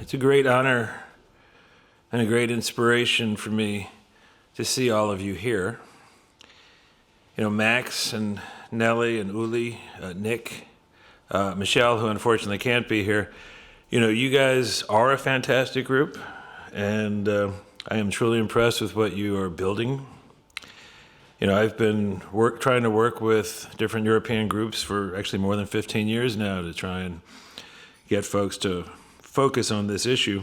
it's a great honor and a great inspiration for me to see all of you here. You know, Max and Nellie and Uli, Nick, Michelle, who unfortunately can't be here. You know, you guys are a fantastic group, and I am truly impressed with what you are building. You know, I've been trying to work with different European groups for actually more than 15 years now to try and get folks to focus on this issue.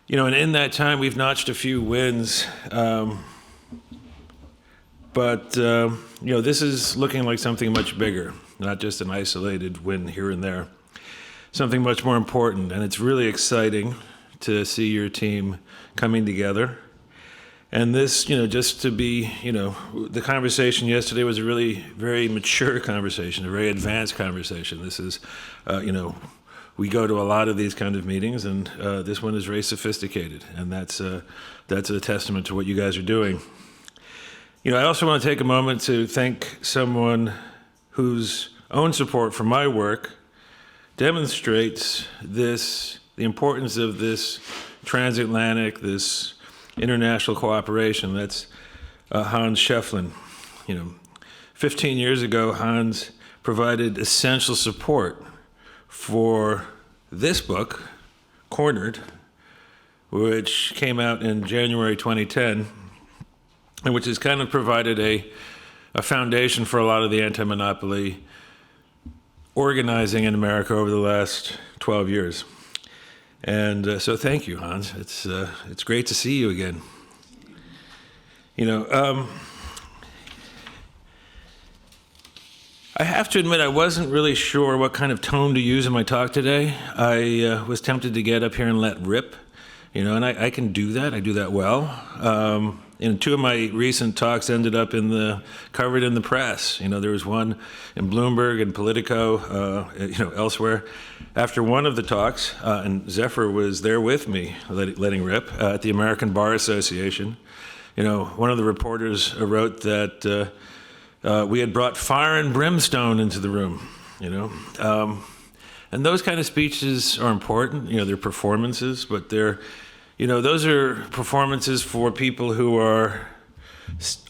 You know, and in that time, we've notched a few wins. But you know, this is looking like something much bigger, not just an isolated win here and there. Something much more important, and it's really exciting to see your team coming together. And this, you know, just to be, you know, the conversation yesterday was a really very mature conversation, a very advanced conversation. This is, you know, we go to a lot of these kind of meetings, and this one is very sophisticated, and that's a testament to what you guys are doing. You know, I also want to take a moment to thank someone whose own support for my work demonstrates the importance of this transatlantic, this international cooperation. That's Hans Scheflin. You know, 15 years ago, Hans provided essential support for this book, Cornered, which came out in January 2010, and which has kind of provided a foundation for a lot of the anti-monopoly organizing in America over the last 12 years. And so thank you, Hans. It's great to see you again. You know, I have to admit I wasn't really sure what kind of tone to use in my talk today. I was tempted to get up here and let rip, you know, and I can do that. I do that well. And two of my recent talks ended up covered in the press. You know, there was one in Bloomberg and Politico, you know, elsewhere. After one of the talks, and Zephyr was there with me, letting rip, at the American Bar Association, you know, one of the reporters wrote that we had brought fire and brimstone into the room, you know. And those kind of speeches are important. You know, they're performances, but they're, you know, those are performances for people who are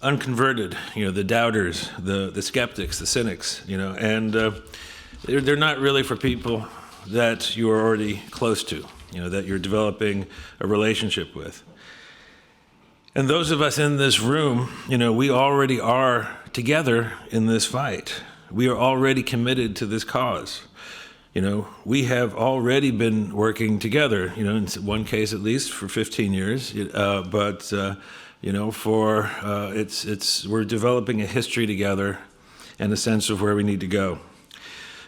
unconverted, you know, the doubters, the skeptics, the cynics, you know, and they're not really for people that you are already close to, you know, that you're developing a relationship with. And those of us in this room, you know, we already are together in this fight. We are already committed to this cause. You know, we have already been working together, you know, in one case at least for 15 years, but, you know, we're developing a history together and a sense of where we need to go.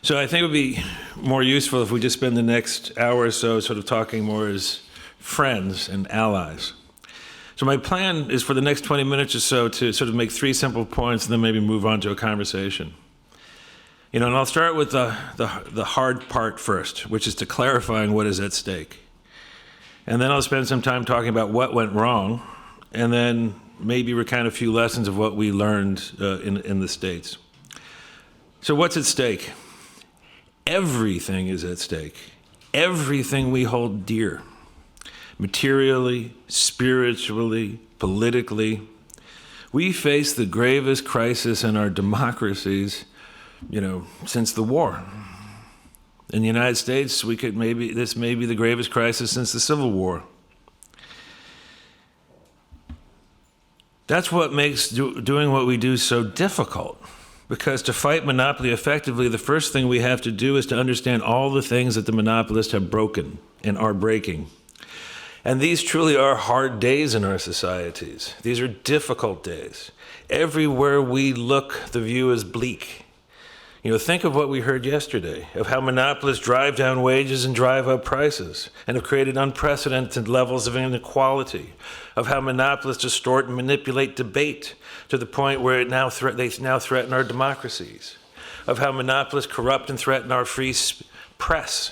So I think it would be more useful if we just spend the next hour or so sort of talking more as friends and allies. So my plan is for the next 20 minutes or so to sort of make three simple points and then maybe move on to a conversation. You know, and I'll start with the hard part first, which is to clarifying what is at stake. And then I'll spend some time talking about what went wrong, and then maybe recount a few lessons of what we learned in the States. So what's at stake? Everything is at stake. Everything we hold dear. Materially, spiritually, politically. We face the gravest crisis in our democracies, you know, since the war. In the United States, this may be the gravest crisis since the Civil War. That's what makes doing what we do so difficult. Because to fight monopoly effectively, the first thing we have to do is to understand all the things that the monopolists have broken and are breaking. And these truly are hard days in our societies. These are difficult days. Everywhere we look, the view is bleak. You know, think of what we heard yesterday, of how monopolists drive down wages and drive up prices, and have created unprecedented levels of inequality, of how monopolists distort and manipulate debate to the point where they now threaten our democracies, of how monopolists corrupt and threaten our free press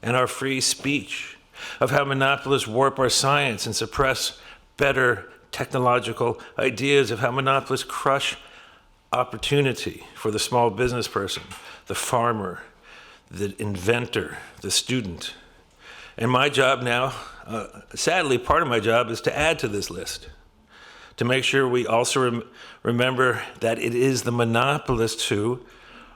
and our free speech, of how monopolists warp our science and suppress better technological ideas, of how monopolists crush opportunity for the small business person, the farmer, the inventor, the student. And my job now, sadly, part of my job is to add to this list, to make sure we also remember that it is the monopolists who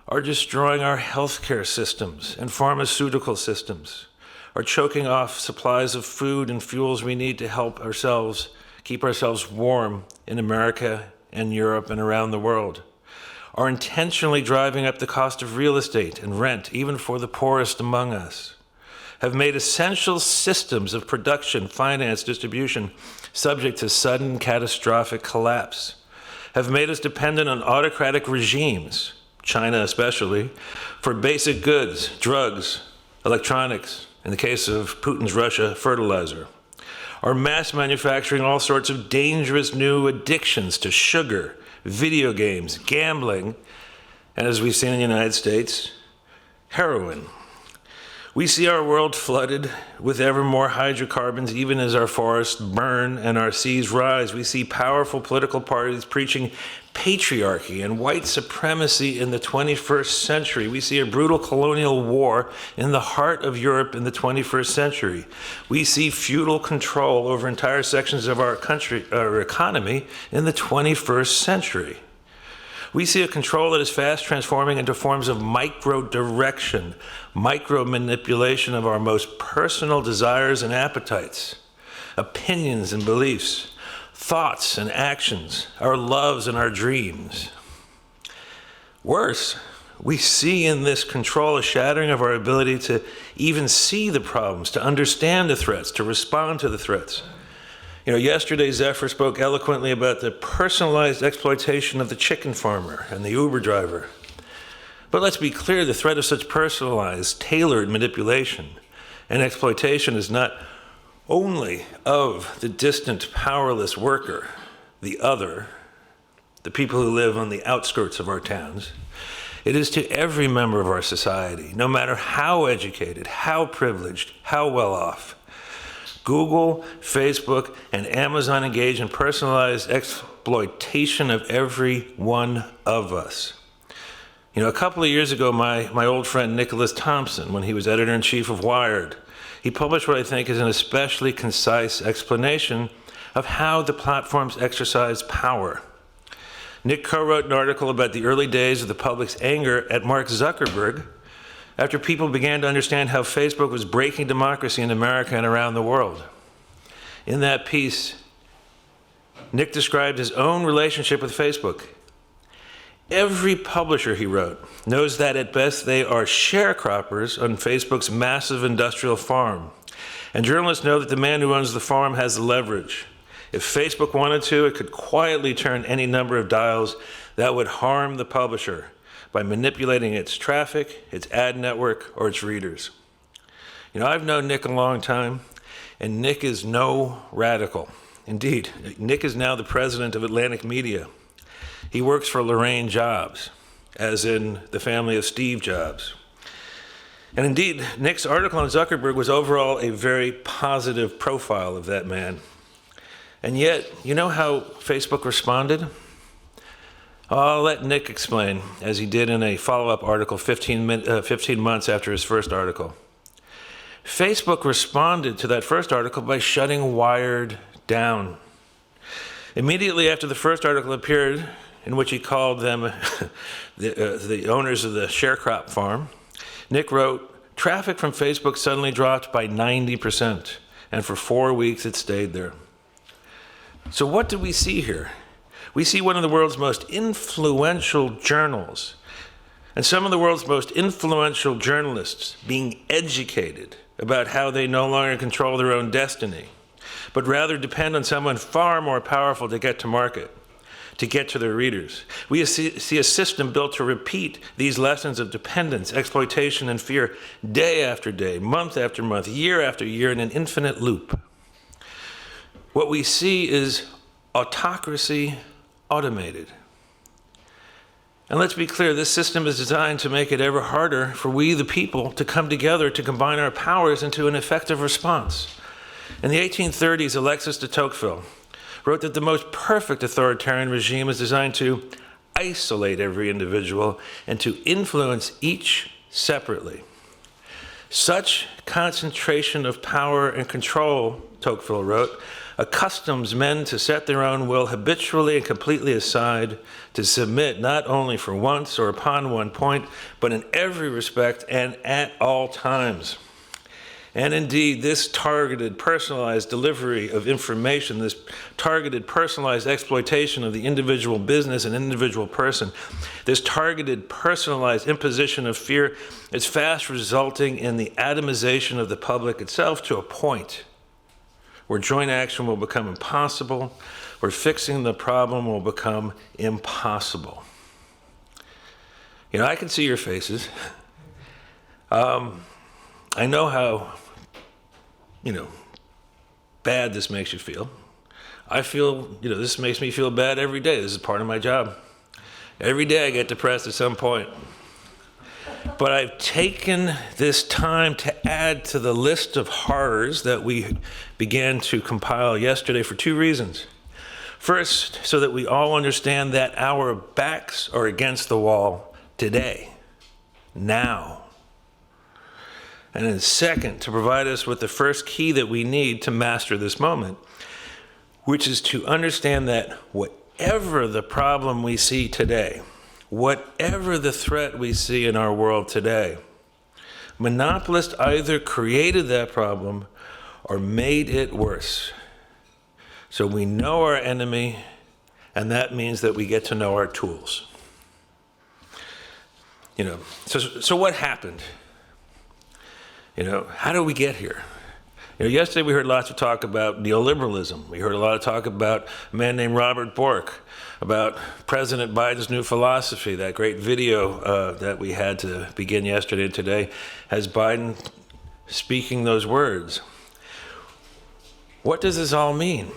are destroying our healthcare systems and pharmaceutical systems, are choking off supplies of food and fuels we need to help ourselves, keep ourselves warm in America and Europe and around the world, are intentionally driving up the cost of real estate and rent, even for the poorest among us, have made essential systems of production, finance, distribution subject to sudden catastrophic collapse, have made us dependent on autocratic regimes, China especially, for basic goods, drugs, electronics, in the case of Putin's Russia, fertilizer, are mass manufacturing all sorts of dangerous new addictions to sugar, video games, gambling, and as we've seen in the United States, heroin. We see our world flooded with ever more hydrocarbons, even as our forests burn and our seas rise. We see powerful political parties preaching patriarchy and white supremacy in the 21st century. We see a brutal colonial war in the heart of Europe in the 21st century. We see feudal control over entire sections of our country, our economy, in the 21st century. We see a control that is fast transforming into forms of micro-direction, micro-manipulation of our most personal desires and appetites, opinions and beliefs, thoughts and actions, our loves and our dreams. Worse, we see in this control a shattering of our ability to even see the problems, to understand the threats, to respond to the threats. Yesterday Zephyr spoke eloquently about the personalized exploitation of the chicken farmer and the Uber driver. But let's be clear, the threat of such personalized, tailored manipulation and exploitation is not only of the distant, powerless worker, the other, the people who live on the outskirts of our towns. It is to every member of our society, no matter how educated, how privileged, how well off. Google, Facebook, and Amazon engage in personalized exploitation of every one of us. A couple of years ago, my old friend Nicholas Thompson, when he was editor-in-chief of Wired, he published what I think is an especially concise explanation of how the platforms exercise power. Nick co-wrote an article about the early days of the public's anger at Mark Zuckerberg, after people began to understand how Facebook was breaking democracy in America and around the world. In that piece, Nick described his own relationship with Facebook. Every publisher, he wrote, knows that at best they are sharecroppers on Facebook's massive industrial farm. And journalists know that the man who owns the farm has the leverage. If Facebook wanted to, it could quietly turn any number of dials that would harm the publisher by manipulating its traffic, its ad network, or its readers. I've known Nick a long time, and Nick is no radical. Indeed, Nick is now the president of Atlantic Media. He works for Lorraine Jobs, as in the family of Steve Jobs. And indeed, Nick's article on Zuckerberg was overall a very positive profile of that man. And yet, you know how Facebook responded? I'll let Nick explain, as he did in a follow-up article 15 months after his first article. Facebook responded to that first article by shutting Wired down. Immediately after the first article appeared, in which he called them the owners of the sharecrop farm, Nick wrote, "Traffic from Facebook suddenly dropped by 90%, and for 4 weeks it stayed there." So what do we see here? We see one of the world's most influential journals and some of the world's most influential journalists being educated about how they no longer control their own destiny, but rather depend on someone far more powerful to get to market, to get to their readers. We see a system built to repeat these lessons of dependence, exploitation, and fear day after day, month after month, year after year in an infinite loop. What we see is autocracy automated. And let's be clear, this system is designed to make it ever harder for we, the people, to come together to combine our powers into an effective response. In the 1830s, Alexis de Tocqueville wrote that the most perfect authoritarian regime is designed to isolate every individual and to influence each separately. Such concentration of power and control, Tocqueville wrote, accustoms men to set their own will habitually and completely aside, to submit not only for once or upon one point, but in every respect and at all times. And indeed, this targeted, personalized delivery of information, this targeted, personalized exploitation of the individual business and individual person, this targeted, personalized imposition of fear is fast resulting in the atomization of the public itself to a point where joint action will become impossible, where fixing the problem will become impossible. You know, I can see your faces. I know how, bad this makes you feel. I feel, this makes me feel bad every day. This is part of my job. Every day I get depressed at some point. But I've taken this time to add to the list of horrors that we began to compile yesterday for two reasons. First, so that we all understand that our backs are against the wall today, now. And then second, to provide us with the first key that we need to master this moment, which is to understand that whatever the problem we see today, whatever the threat we see in our world today, monopolists either created that problem or made it worse. So we know our enemy, and that means that we get to know our tools. So what happened? How did we get here? Yesterday we heard lots of talk about neoliberalism. We heard a lot of talk about a man named Robert Bork, about President Biden's new philosophy. That great video that we had to begin yesterday and today has Biden speaking those words. What does this all mean?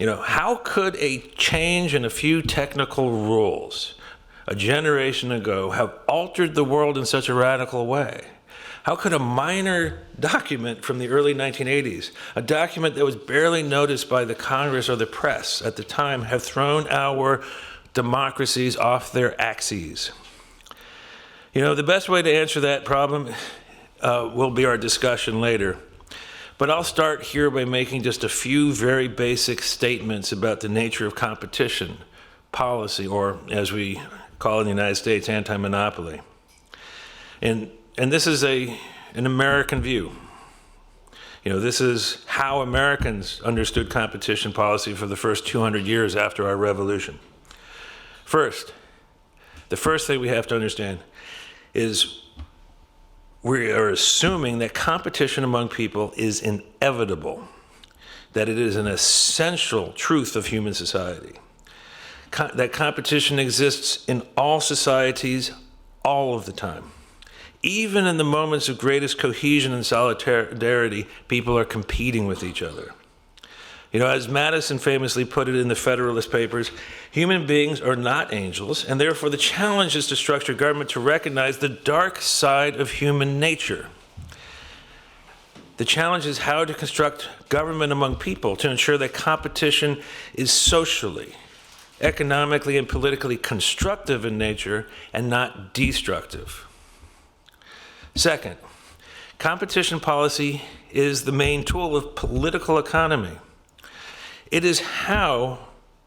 How could a change in a few technical rules a generation ago have altered the world in such a radical way? How could a minor document from the early 1980s, a document that was barely noticed by the Congress or the press at the time, have thrown our democracies off their axes? The best way to answer that problem will be our discussion later. But I'll start here by making just a few very basic statements about the nature of competition, policy, or as we call it in the United States, anti-monopoly. And this is an American view. This is how Americans understood competition policy for the first 200 years after our revolution. The first thing we have to understand is we are assuming that competition among people is inevitable, that it is an essential truth of human society, that competition exists in all societies all of the time. Even in the moments of greatest cohesion and solidarity, people are competing with each other. As Madison famously put it in the Federalist Papers, human beings are not angels, and therefore the challenge is to structure government to recognize the dark side of human nature. The challenge is how to construct government among people to ensure that competition is socially, economically, and politically constructive in nature and not destructive. Second, competition policy is the main tool of political economy. It is how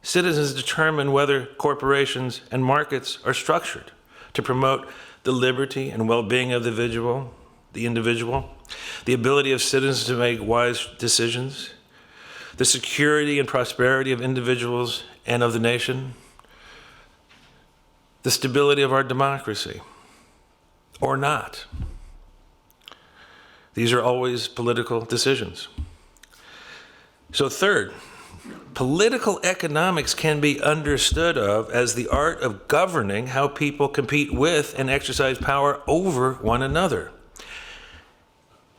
citizens determine whether corporations and markets are structured to promote the liberty and well-being of the individual, the ability of citizens to make wise decisions, the security and prosperity of individuals and of the nation, the stability of our democracy, or not. These are always political decisions. So third, political economics can be understood as the art of governing how people compete with and exercise power over one another.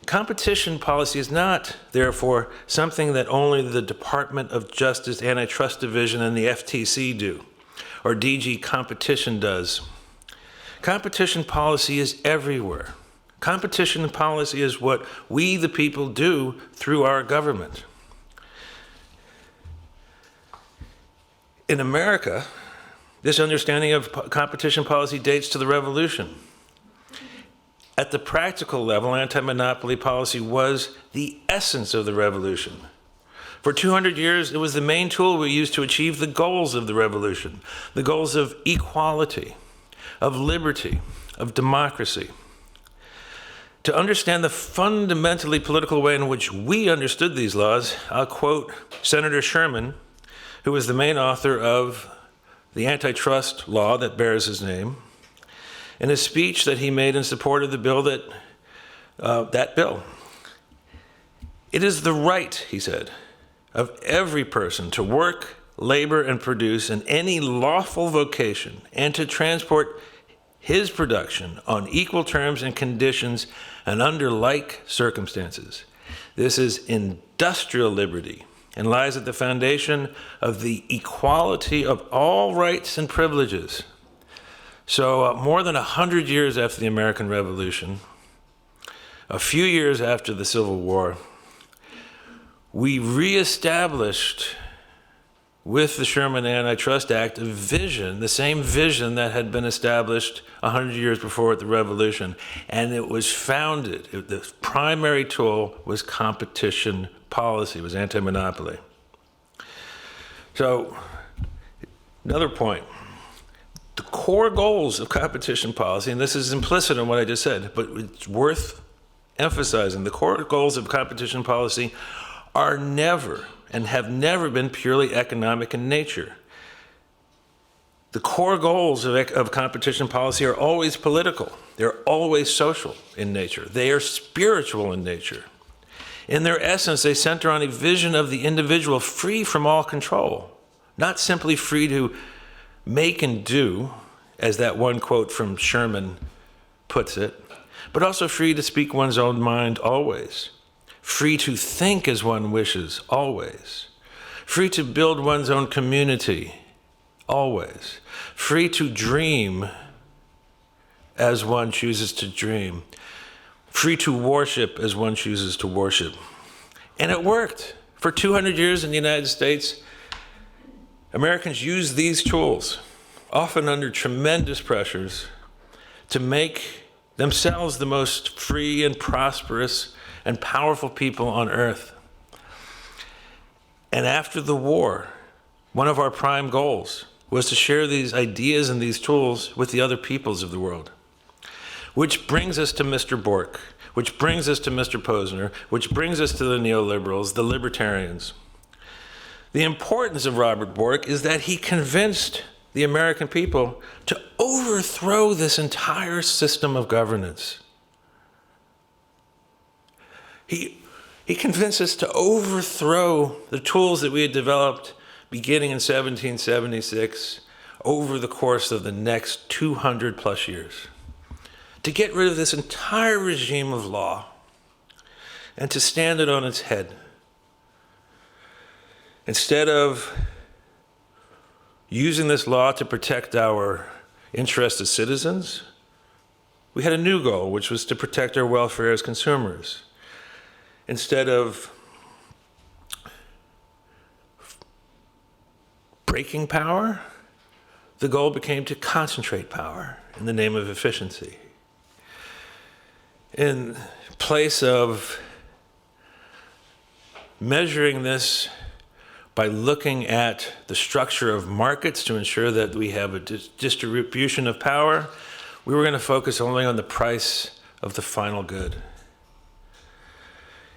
Competition policy is not, therefore, something that only the Department of Justice Antitrust Division and the FTC do, or DG Competition does. Competition policy is everywhere. Competition policy is what we, the people, do through our government. In America, this understanding of competition policy dates to the Revolution. At the practical level, anti-monopoly policy was the essence of the revolution. For 200 years, it was the main tool we used to achieve the goals of the revolution, the goals of equality, of liberty, of democracy. To understand the fundamentally political way in which we understood these laws, I'll quote Senator Sherman, who was the main author of the antitrust law that bears his name, in a speech that he made in support of the bill that bill. It is the right, he said, of every person to work, labor, and produce in any lawful vocation, and to transport his production on equal terms and conditions and under like circumstances. This is industrial liberty and lies at the foundation of the equality of all rights and privileges. So more than 100 years after the American Revolution, a few years after the Civil War, we reestablished with the Sherman Antitrust Act a vision, the same vision that had been established 100 years before at the Revolution. And it was founded, the primary tool was competition policy, was anti-monopoly. So, another point. The core goals of competition policy, and this is implicit in what I just said, but it's worth emphasizing, the core goals of competition policy are never and have never been purely economic in nature. The core goals of competition policy are always political. They're always social in nature. They are spiritual in nature. In their essence, they center on a vision of the individual free from all control, not simply free to make and do, as that one quote from Sherman puts it, but also free to speak one's own mind always. Free to think as one wishes, always. Free to build one's own community, always. Free to dream as one chooses to dream. Free to worship as one chooses to worship. And it worked. For 200 years in the United States, Americans used these tools, often under tremendous pressures, to make themselves the most free and prosperous and powerful people on earth. And after the war, one of our prime goals was to share these ideas and these tools with the other peoples of the world. Which brings us to Mr. Bork, which brings us to Mr. Posner, which brings us to the neoliberals, the libertarians. The importance of Robert Bork is that he convinced the American people to overthrow this entire system of governance. He convinced us to overthrow the tools that we had developed beginning in 1776 over the course of the next 200 plus years. To get rid of this entire regime of law and to stand it on its head. Instead of using this law to protect our interests as citizens, we had a new goal, which was to protect our welfare as consumers. Instead of breaking power, the goal became to concentrate power in the name of efficiency. In place of measuring this by looking at the structure of markets to ensure that we have a distribution of power, we were going to focus only on the price of the final good.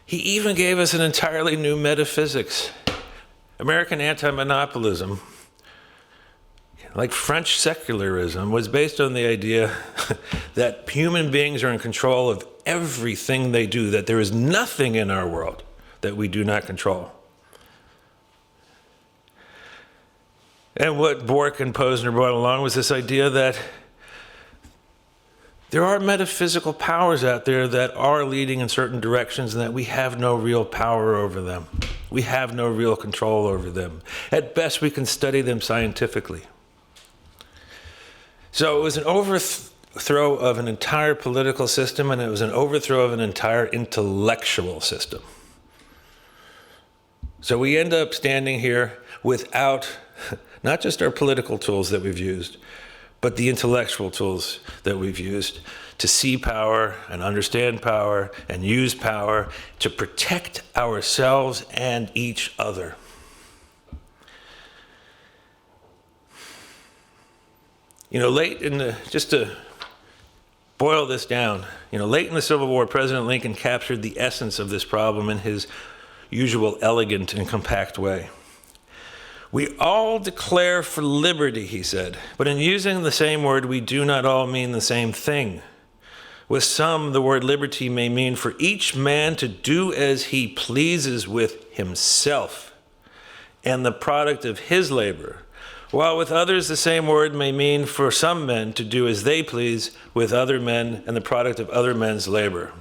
He even gave us an entirely new metaphysics. American anti-monopolism, like French secularism, was based on the idea that human beings are in control of everything they do, that there is nothing in our world that we do not control. And what Bork and Posner brought along was this idea that there are metaphysical powers out there that are leading in certain directions and that we have no real power over them. We have no real control over them. At best, we can study them scientifically. So it was an overthrow of an entire political system, and it was an overthrow of an entire intellectual system. So we end up standing here without not just our political tools that we've used, but the intellectual tools that we've used to see power and understand power and use power to protect ourselves and each other. Just to boil this down, late in the Civil War, President Lincoln captured the essence of this problem in his usual elegant and compact way. We all declare for liberty, he said, but in using the same word, we do not all mean the same thing. With some, the word liberty may mean for each man to do as he pleases with himself and the product of his labor, while with others, the same word may mean for some men to do as they please with other men and the product of other men's labor.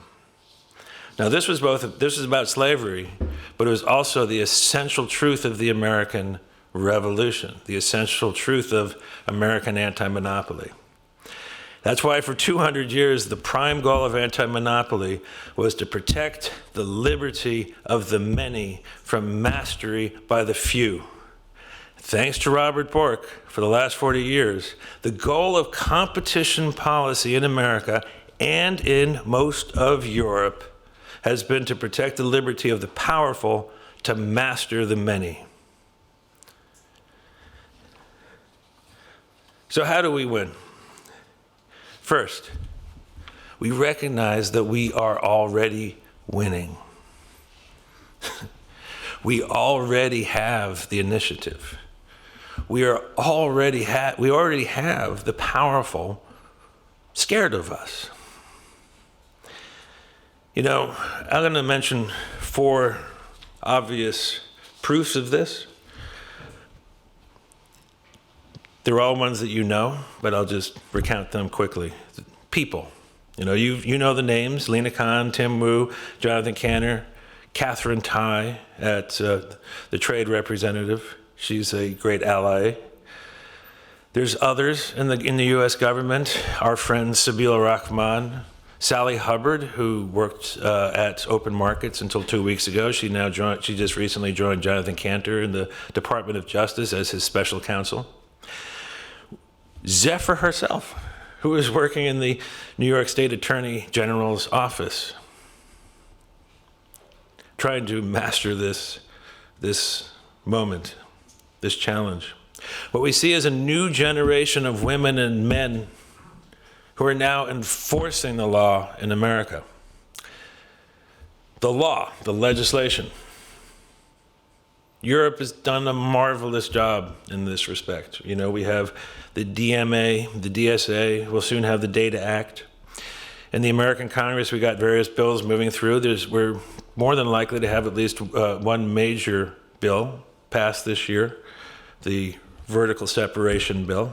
Now, this was about slavery, but it was also the essential truth of the American Revolution, the essential truth of American anti-monopoly. That's why for 200 years, the prime goal of anti-monopoly was to protect the liberty of the many from mastery by the few. Thanks to Robert Bork, for the last 40 years, the goal of competition policy in America and in most of Europe has been to protect the liberty of the powerful to master the many. So how do we win? First, we recognize that we are already winning. We already have the initiative. We already have the powerful scared of us. I'm going to mention 4 obvious proofs of this. They're all ones that you know, but I'll just recount them quickly. People. You know the names: Lena Khan, Tim Wu, Jonathan Cantor, Catherine Tai at the Trade Representative. She's a great ally. There's others in the U.S. government. Our friend Sabila Rahman, Sally Hubbard, who worked at Open Markets until 2 weeks ago. She just recently joined Jonathan Cantor in the Department of Justice as his special counsel. Zephyr herself, who is working in the New York State Attorney General's office, trying to master this moment, this challenge. What we see is a new generation of women and men who are now enforcing the law in America. The law, the legislation. Europe has done a marvelous job in this respect. We have the DMA, the DSA. We'll soon have the Data Act. In the American Congress, we got various bills moving through. We're more than likely to have at least one major bill passed this year, the vertical separation bill.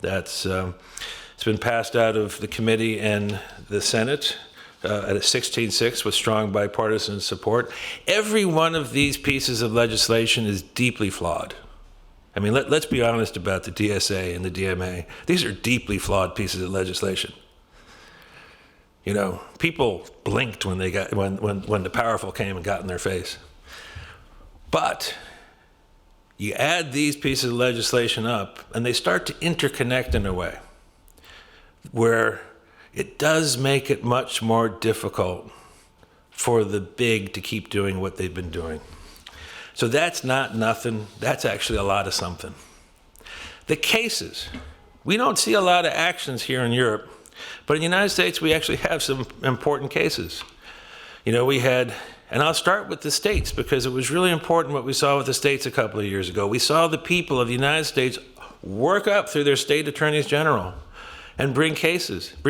It's been passed out of the committee and the Senate at a 16-6 with strong bipartisan support. Every one of these pieces of legislation is deeply flawed. I mean, let's be honest about the DSA and the DMA. These are deeply flawed pieces of legislation. People blinked when when the powerful came and got in their face. But you add these pieces of legislation up, and they start to interconnect in a way where it does make it much more difficult for the big to keep doing what they've been doing. So that's not nothing. That's actually a lot of something. The cases. We don't see a lot of actions here in Europe, but in the United States, we actually have some important cases. We had, and I'll start with the states because it was really important what we saw with the states a couple of years ago. We saw the people of the United States work up through their state attorneys general and bring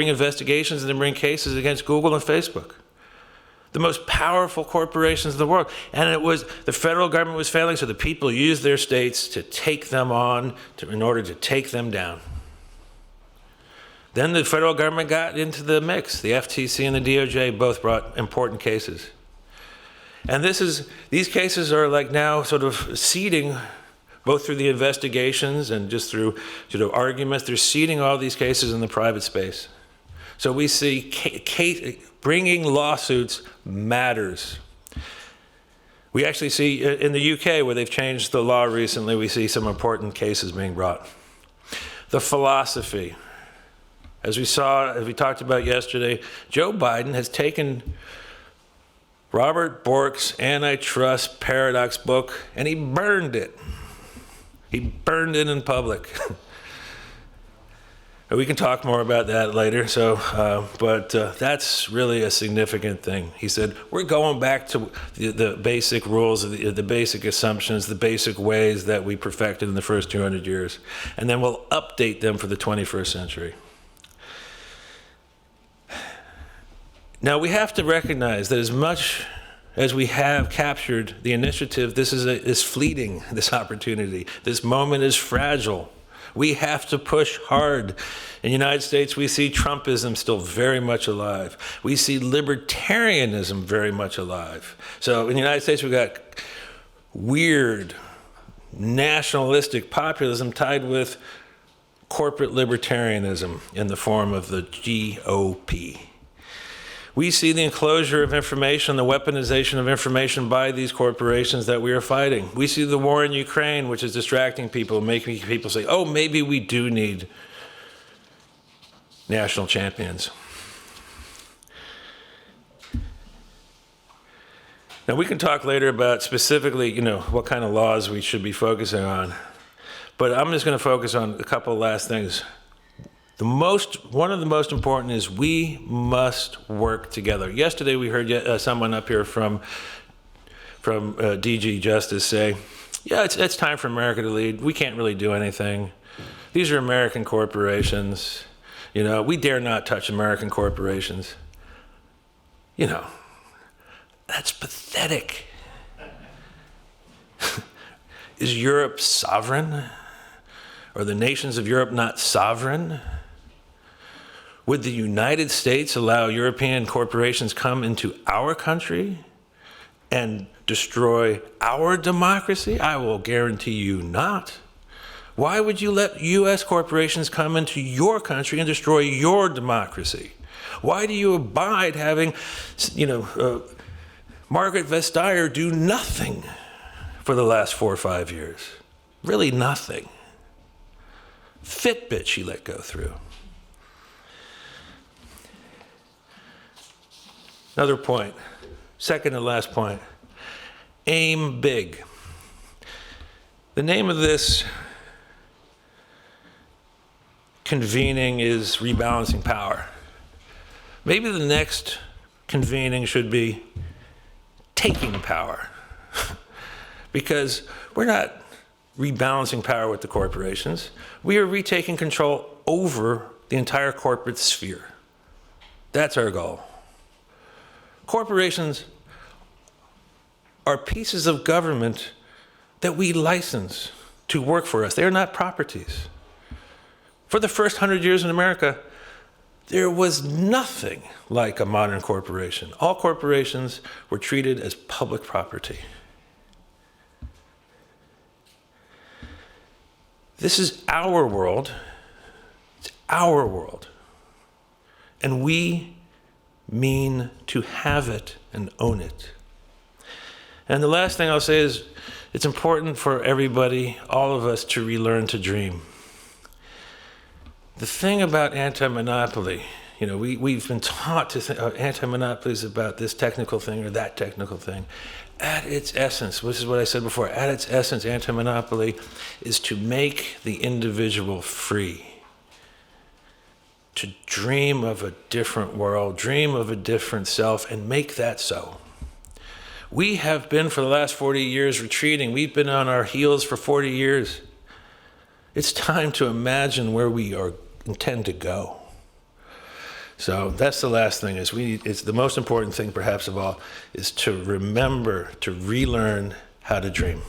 investigations and then bring cases against Google and Facebook, the most powerful corporations in the world. And the federal government was failing, so the people used their states to take them on in order to take them down. Then the federal government got into the mix. The FTC and the DOJ both brought important cases. And these cases are like now sort of seeding, both through the investigations and just through arguments. They're seeding all these cases in the private space. So we see bringing lawsuits matters. We actually see in the UK, where they've changed the law recently, we see some important cases being brought. The philosophy. As we talked about yesterday, Joe Biden has taken Robert Bork's antitrust paradox book and he burned it. He burned it in public. We can talk more about that later. But that's really a significant thing. He said, we're going back to the basic rules, the basic assumptions, the basic ways that we perfected in the first 200 years. And then we'll update them for the 21st century. Now, we have to recognize that as much as we have captured the initiative, this is fleeting, this opportunity. This moment is fragile. We have to push hard. In the United States, we see Trumpism still very much alive. We see libertarianism very much alive. So in the United States, we've got weird nationalistic populism tied with corporate libertarianism in the form of the GOP. We see the enclosure of information, the weaponization of information by these corporations that we are fighting. We see the war in Ukraine, which is distracting people, making people say, oh, maybe we do need national champions. Now, we can talk later about specifically, what kind of laws we should be focusing on. But I'm just going to focus on a couple of last things. One of the most important is we must work together. Yesterday we heard someone up here from DG Justice say, yeah, it's time for America to lead. We can't really do anything. These are American corporations. We dare not touch American corporations. That's pathetic. Is Europe sovereign? Are the nations of Europe not sovereign? Would the United States allow European corporations come into our country and destroy our democracy? I will guarantee you not. Why would you let U.S. corporations come into your country and destroy your democracy? Why do you abide having, Margaret Vestager do nothing for the last 4 or 5 years? Really nothing. Fitbit she let go through. Another point, second and last point, aim big. The name of this convening is Rebalancing Power. Maybe the next convening should be Taking Power, because we're not rebalancing power with the corporations. We are retaking control over the entire corporate sphere. That's our goal. Corporations are pieces of government that we license to work for us. They are not properties. For the first 100 years in America, there was nothing like a modern corporation. All corporations were treated as public property. This is our world. It's our world. And we mean to have it and own it. And the last thing I'll say is it's important for everybody, all of us, to relearn to dream. The thing about anti-monopoly, we've been taught to think anti-monopoly is about this technical thing or that technical thing. At its essence, this is what I said before, at its essence, anti-monopoly is to make the individual free. To dream of a different world, dream of a different self, and make that so. We have been, for the last 40 years, retreating. We've been on our heels for 40 years. It's time to imagine where we intend to go. So that's the last thing. It's the most important thing, perhaps of all, is to remember to relearn how to dream.